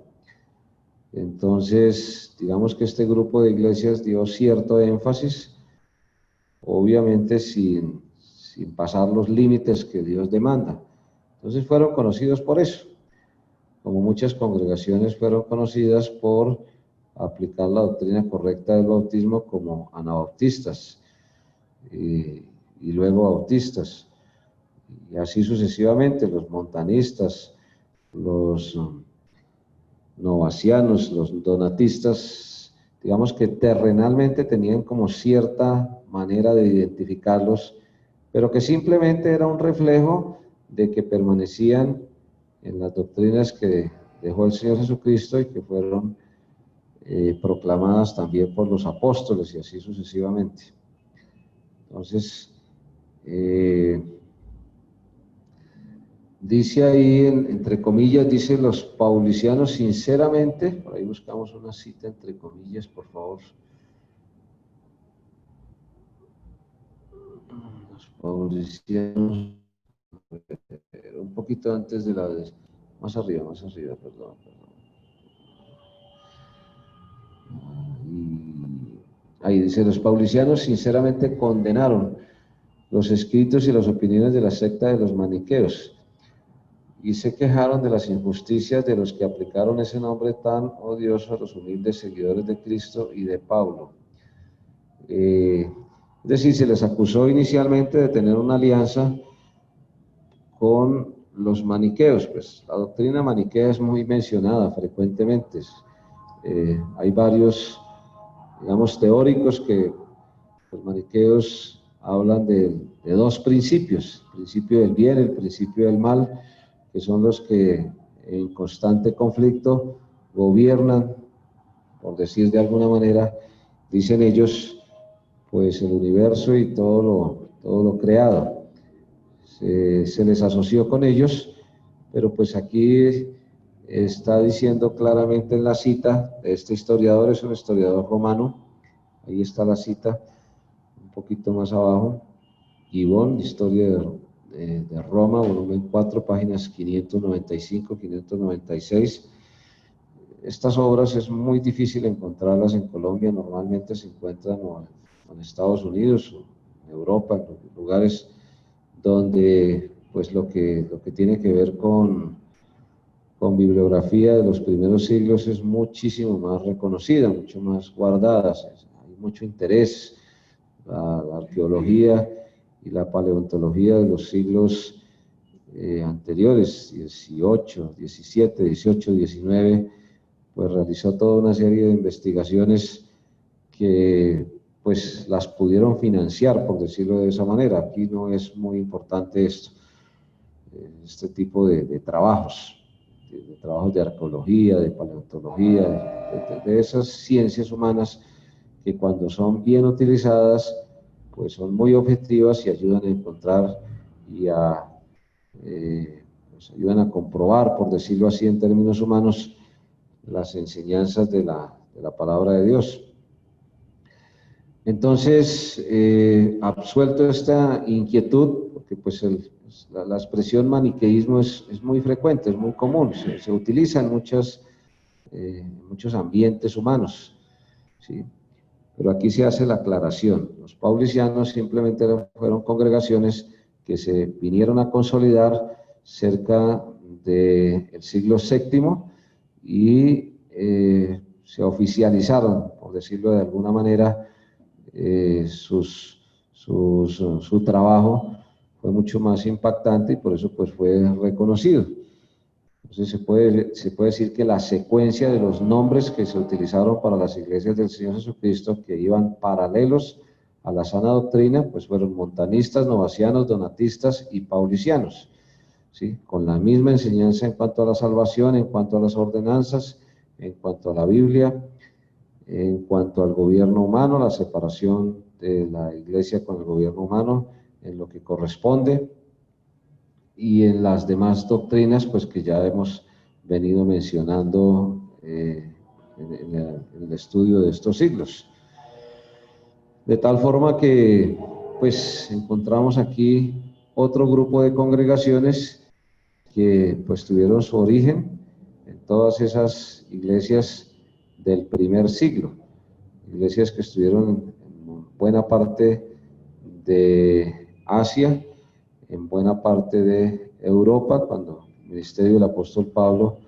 Entonces, digamos que este grupo de iglesias dio cierto énfasis, obviamente sin pasar los límites que Dios demanda. Entonces fueron conocidos por eso, como muchas congregaciones fueron conocidas por aplicar la doctrina correcta del bautismo, como anabautistas y luego bautistas, y así sucesivamente, los montanistas, los novacianos, los donatistas, digamos que terrenalmente tenían como cierta manera de identificarlos, pero que simplemente era un reflejo de que permanecían en las doctrinas que dejó el Señor Jesucristo y que fueron proclamadas también por los apóstoles, y así sucesivamente. Entonces, dice ahí, entre comillas, dice los paulicianos sinceramente, por ahí buscamos una cita entre comillas, por favor. Los paulicianos, un poquito antes de más arriba, perdón. Ahí dice, los paulicianos sinceramente condenaron los escritos y las opiniones de la secta de los maniqueos, y se quejaron de las injusticias de los que aplicaron ese nombre tan odioso a los humildes seguidores de Cristo y de Pablo. Es decir, se les acusó inicialmente de tener una alianza con los maniqueos. Pues la doctrina maniquea es muy mencionada frecuentemente. Hay varios, digamos, teóricos que los maniqueos hablan de dos principios, el principio del bien, el principio del mal, que son los que en constante conflicto gobiernan, por decir de alguna manera, dicen ellos, pues el universo y todo lo creado. Se les asoció con ellos, pero pues aquí está diciendo claramente en la cita de este historiador, es un historiador romano, ahí está la cita, un poquito más abajo, Gibbon, Historia de Roma, volumen 4, páginas 595, 596. Estas obras es muy difícil encontrarlas en Colombia, normalmente se encuentran en Estados Unidos o en Europa, en lugares donde pues lo que tiene que ver con bibliografía de los primeros siglos es muchísimo más reconocida, mucho más guardada, hay mucho interés. La arqueología y la paleontología de los siglos anteriores, 18, 17, 18, 19, pues realizó toda una serie de investigaciones que pues las pudieron financiar, por decirlo de esa manera. Aquí no es muy importante esto, este tipo de trabajos, de trabajos de arqueología, de paleontología, de esas ciencias humanas que cuando son bien utilizadas, pues son muy objetivas y ayudan a encontrar y pues ayudan a comprobar, por decirlo así en términos humanos, las enseñanzas de la palabra de Dios. Entonces, absuelto esta inquietud, porque pues la expresión maniqueísmo es muy frecuente, es muy común, se utiliza en muchos ambientes humanos, ¿sí? Pero aquí se hace la aclaración. Los paulicianos simplemente fueron congregaciones que se vinieron a consolidar cerca del siglo VII y se oficializaron, por decirlo de alguna manera, su trabajo fue mucho más impactante y por eso pues fue reconocido. Entonces se puede decir que la secuencia de los nombres que se utilizaron para las iglesias del Señor Jesucristo, que iban paralelos a la sana doctrina, pues fueron montanistas, novacianos, donatistas y paulicianos, ¿sí? Con la misma enseñanza en cuanto a la salvación, en cuanto a las ordenanzas, en cuanto a la Biblia, en cuanto al gobierno humano, la separación de la iglesia con el gobierno humano en lo que corresponde, y en las demás doctrinas pues que ya hemos venido mencionando en el estudio de estos siglos. De tal forma que pues encontramos aquí otro grupo de congregaciones que pues tuvieron su origen en todas esas iglesias del primer siglo, iglesias que estuvieron en buena parte de Asia, en buena parte de Europa, cuando el ministerio del apóstol Pablo,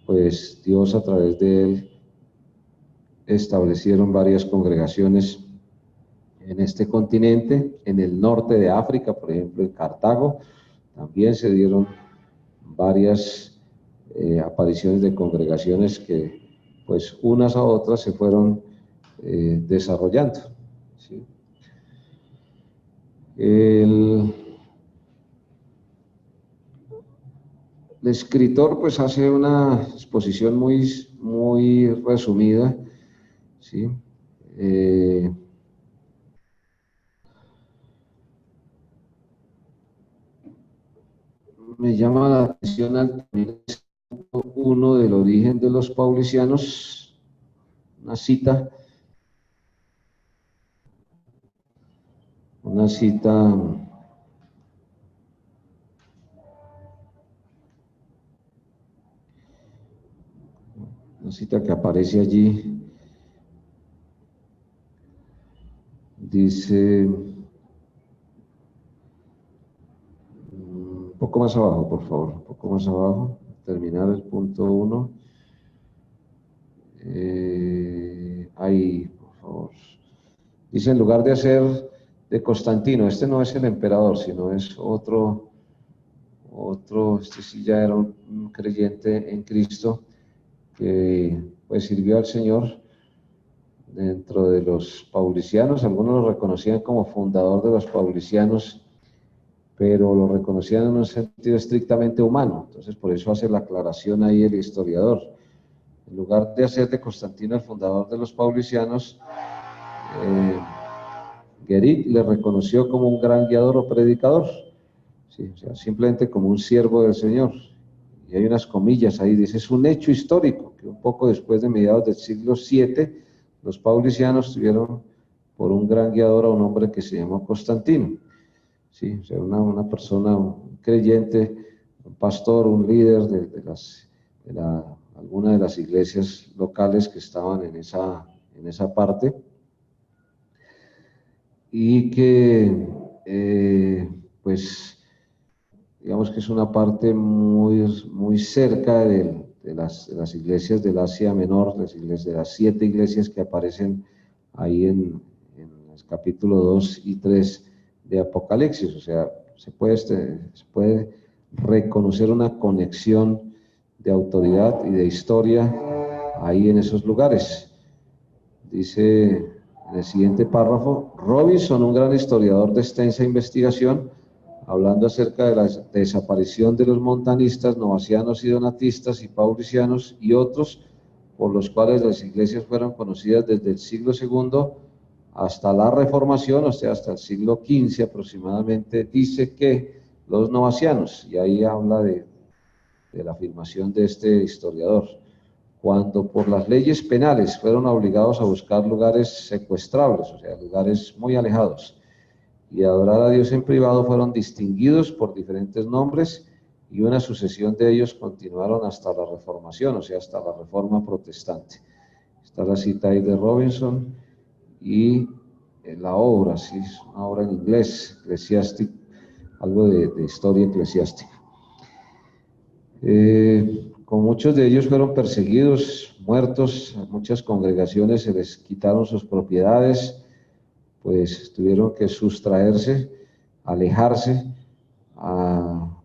pues Dios a través de él establecieron varias congregaciones en este continente, en el norte de África, por ejemplo en Cartago, también se dieron varias apariciones de congregaciones que pues unas a otras se fueron desarrollando, ¿sí? El escritor pues hace una exposición muy resumida, ¿sí? Me llama la atención al uno del origen de los paulicianos, una cita que aparece allí, dice, un poco más abajo, por favor, un poco más abajo, terminar el punto 1, ahí, por favor. Dice, en lugar de hacer de Constantino, este no es el emperador, sino es otro, este sí ya era un creyente en Cristo, que pues sirvió al Señor dentro de los paulicianos. Algunos lo reconocían como fundador de los paulicianos, pero lo reconocían en un sentido estrictamente humano. Entonces por eso hace la aclaración ahí el historiador. En lugar de hacer de Constantino el fundador de los paulicianos, Guérit le reconoció como un gran guiador o predicador, ¿sí? O sea, simplemente como un siervo del Señor. Y hay unas comillas ahí, dice, es un hecho histórico, que un poco después de mediados del siglo VII, los paulicianos tuvieron por un gran guiador a un hombre que se llamó Constantino, ¿sí? O sea, una persona, un creyente, un pastor, un líder alguna de las iglesias locales que estaban en esa parte, y que pues digamos que es una parte muy cerca de las iglesias del Asia Menor, de las 7 iglesias que aparecen ahí en el capítulo 2 y 3 de Apocalipsis. O sea, se puede reconocer una conexión de autoridad y de historia ahí en esos lugares. Dice en el siguiente párrafo, Robinson, un gran historiador de extensa investigación, hablando acerca de la desaparición de los montanistas, novacianos y donatistas y paulicianos y otros, por los cuales las iglesias fueron conocidas desde el siglo II hasta la Reformación, o sea, hasta el siglo XV aproximadamente, dice que los novacianos, y ahí habla de la afirmación de este historiador, cuando por las leyes penales fueron obligados a buscar lugares secuestrables, o sea, lugares muy alejados, y adorar a Dios en privado, fueron distinguidos por diferentes nombres y una sucesión de ellos continuaron hasta la Reformación, o sea, hasta la Reforma Protestante. Está la cita ahí de Robinson y la obra, sí, es una obra en inglés, Ecclesiastic, algo de historia eclesiástica. Con muchos de ellos fueron perseguidos, muertos, a muchas congregaciones se les quitaron sus propiedades, pues tuvieron que sustraerse, alejarse a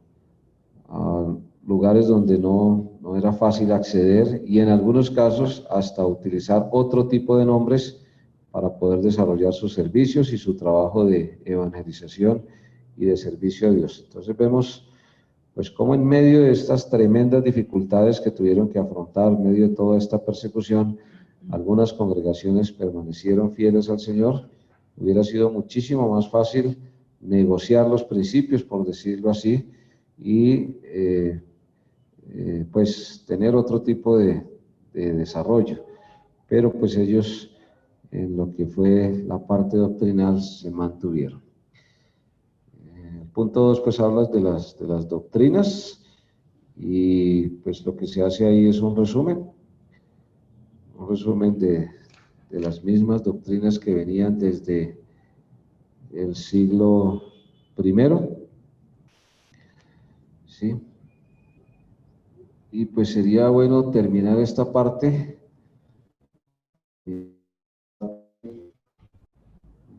lugares donde no era fácil acceder y en algunos casos hasta utilizar otro tipo de nombres para poder desarrollar sus servicios y su trabajo de evangelización y de servicio a Dios. Entonces vemos pues cómo en medio de estas tremendas dificultades que tuvieron que afrontar, en medio de toda esta persecución, algunas congregaciones permanecieron fieles al Señor. Hubiera sido muchísimo más fácil negociar los principios, por decirlo así, y pues tener otro tipo de desarrollo. Pero pues ellos en lo que fue la parte doctrinal se mantuvieron. El punto 2 pues habla de las doctrinas y pues lo que se hace ahí es un resumen de las mismas doctrinas que venían desde el siglo I, ¿sí? Y pues sería bueno terminar esta parte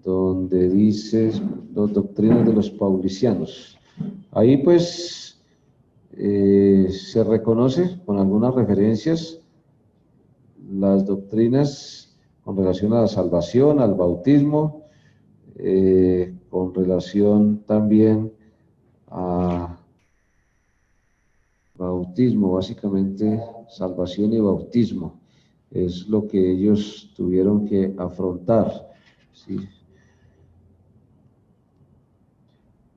donde dice las doctrinas de los paulicianos. Ahí pues se reconoce con algunas referencias las doctrinas con relación a la salvación, al bautismo, con relación también a bautismo, básicamente salvación y bautismo, es lo que ellos tuvieron que afrontar, ¿sí?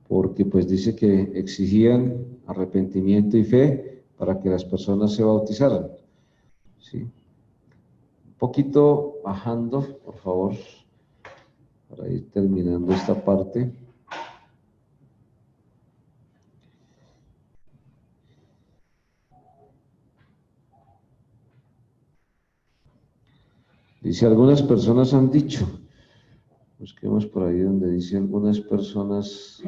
Porque pues dice que exigían arrepentimiento y fe para que las personas se bautizaran, ¿sí? Un poquito bajando, por favor, para ir terminando esta parte. Dice, algunas personas han dicho, busquemos por ahí donde dice algunas personas,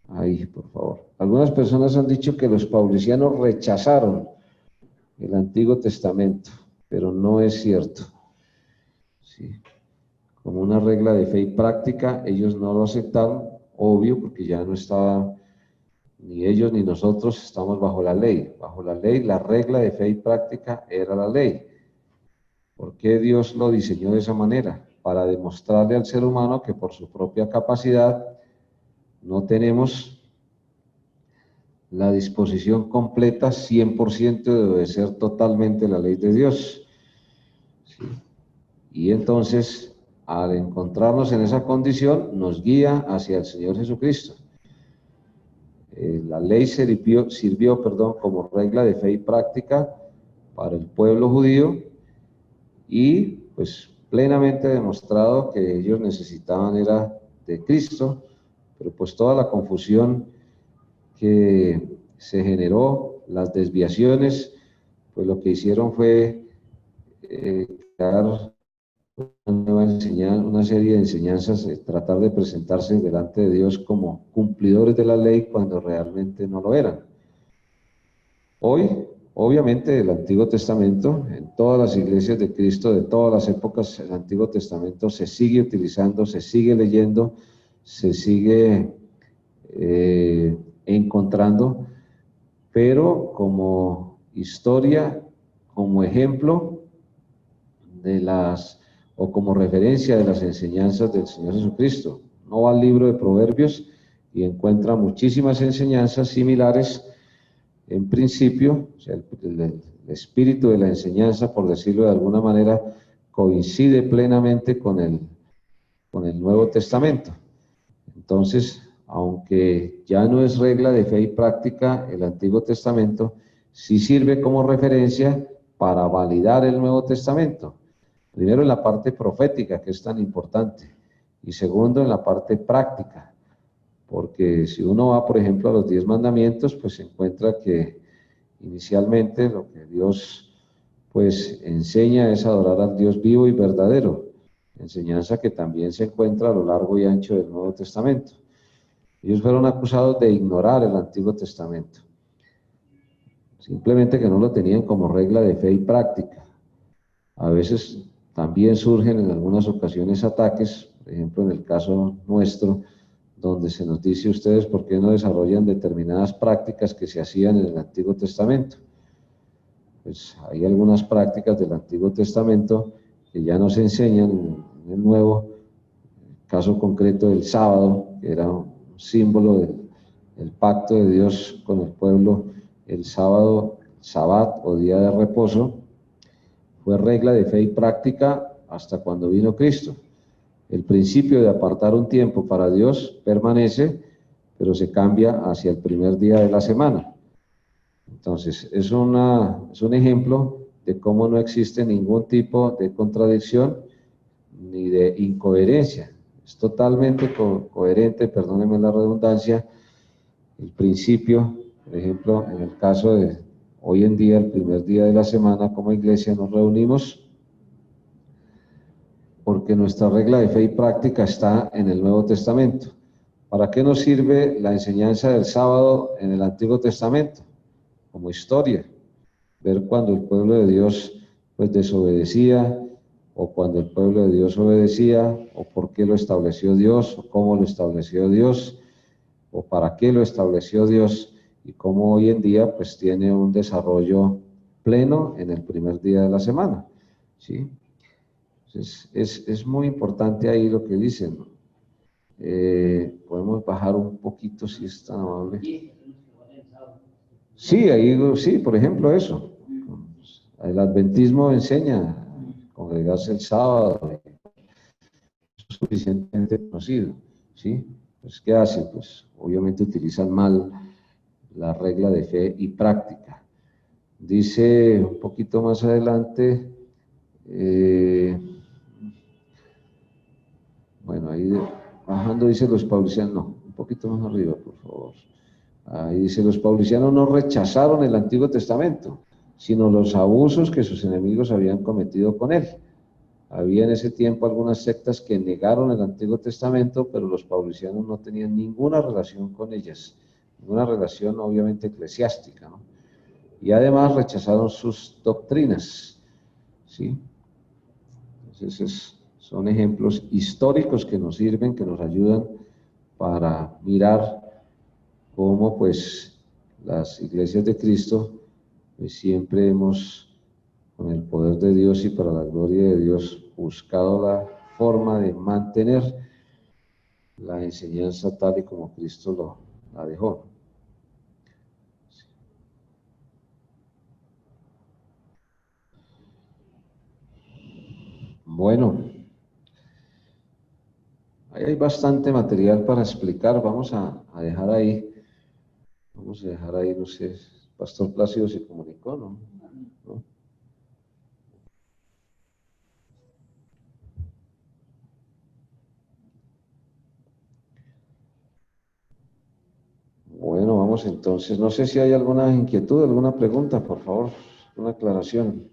ahí por favor, algunas personas han dicho que los paulicianos rechazaron el Antiguo Testamento, pero no es cierto, ¿sí? Como una regla de fe y práctica, ellos no lo aceptaron, obvio, porque ya no estaba, ni ellos ni nosotros estamos bajo la ley. Bajo la ley, la regla de fe y práctica era la ley. ¿Por qué Dios lo diseñó de esa manera? Para demostrarle al ser humano que por su propia capacidad no tenemos la disposición completa 100% de obedecer totalmente la ley de Dios, ¿sí? Y entonces, al encontrarnos en esa condición, nos guía hacia el Señor Jesucristo. La ley sirvió, como regla de fe y práctica para el pueblo judío y pues plenamente demostrado que ellos necesitaban era de Cristo, pero pues toda la confusión que se generó, las desviaciones, pues lo que hicieron fue crear una serie de enseñanzas, tratar de presentarse delante de Dios como cumplidores de la ley cuando realmente no lo eran. Hoy, obviamente, el Antiguo Testamento, en todas las iglesias de Cristo, de todas las épocas, el Antiguo Testamento se sigue utilizando, se sigue leyendo, se sigue encontrando, pero como historia, como ejemplo de o como referencia de las enseñanzas del Señor Jesucristo. No va al libro de Proverbios y encuentra muchísimas enseñanzas similares. En principio, o sea, el espíritu de la enseñanza, por decirlo de alguna manera, coincide plenamente con el Nuevo Testamento. Entonces, aunque ya no es regla de fe y práctica, el Antiguo Testamento sí sirve como referencia para validar el Nuevo Testamento. Primero en la parte profética, que es tan importante, y segundo en la parte práctica, porque si uno va, por ejemplo, a los 10 mandamientos, pues se encuentra que inicialmente lo que Dios pues enseña es adorar al Dios vivo y verdadero. enseñanza que también se encuentra a lo largo y ancho del Nuevo Testamento. Ellos fueron acusados de ignorar el Antiguo Testamento, simplemente que no lo tenían como regla de fe y práctica. A veces también surgen en algunas ocasiones ataques, por ejemplo en el caso nuestro, donde se nos dice ustedes por qué no desarrollan determinadas prácticas que se hacían en el Antiguo Testamento. Pues hay algunas prácticas del Antiguo Testamento que ya no se enseñan en el Nuevo. El caso concreto del sábado, que era un símbolo del pacto de Dios con el pueblo, el sábado, sabbat o día de reposo, fue regla de fe y práctica hasta cuando vino Cristo. El principio de apartar un tiempo para Dios permanece, pero se cambia hacia el primer día de la semana. Entonces, es un ejemplo de cómo no existe ningún tipo de contradicción ni de incoherencia. Es totalmente coherente, perdónenme la redundancia, el principio, por ejemplo, en el caso de hoy en día, el primer día de la semana, como iglesia nos reunimos porque nuestra regla de fe y práctica está en el Nuevo Testamento. ¿Para qué nos sirve la enseñanza del sábado en el Antiguo Testamento? Como historia, ver cuando el pueblo de Dios pues desobedecía, o cuando el pueblo de Dios obedecía, o por qué lo estableció Dios, o cómo lo estableció Dios, o para qué lo estableció Dios, y cómo hoy en día pues tiene un desarrollo pleno en el primer día de la semana, ¿sí? Entonces, es muy importante ahí lo que dicen, ¿no? Podemos bajar un poquito si es tan amable. Sí, ahí, sí, por ejemplo eso. El adventismo enseña a congregarse el sábado, es suficientemente conocido, ¿sí? Pues, ¿qué hacen? Pues obviamente utilizan mal la regla de fe y práctica. Dice un poquito más adelante, bueno, ahí bajando dice los paulicianos, no, un poquito más arriba, por favor. Ahí dice, los paulicianos no rechazaron el Antiguo Testamento, sino los abusos que sus enemigos habían cometido con él. Había en ese tiempo algunas sectas que negaron el Antiguo Testamento, pero los paulicianos no tenían ninguna relación con ellas, ninguna relación obviamente eclesiástica, ¿no? Y además rechazaron sus doctrinas, ¿sí? Entonces son ejemplos históricos que nos sirven, que nos ayudan para mirar cómo pues las iglesias de Cristo pues siempre hemos, con el poder de Dios y para la gloria de Dios, buscado la forma de mantener la enseñanza tal y como Cristo la dejó. Bueno, ahí hay bastante material para explicar, vamos a dejar ahí, no sé, Pastor Plácido se comunicó, ¿no? ¿No? Bueno, vamos entonces. No sé si hay alguna inquietud, alguna pregunta, por favor, una aclaración.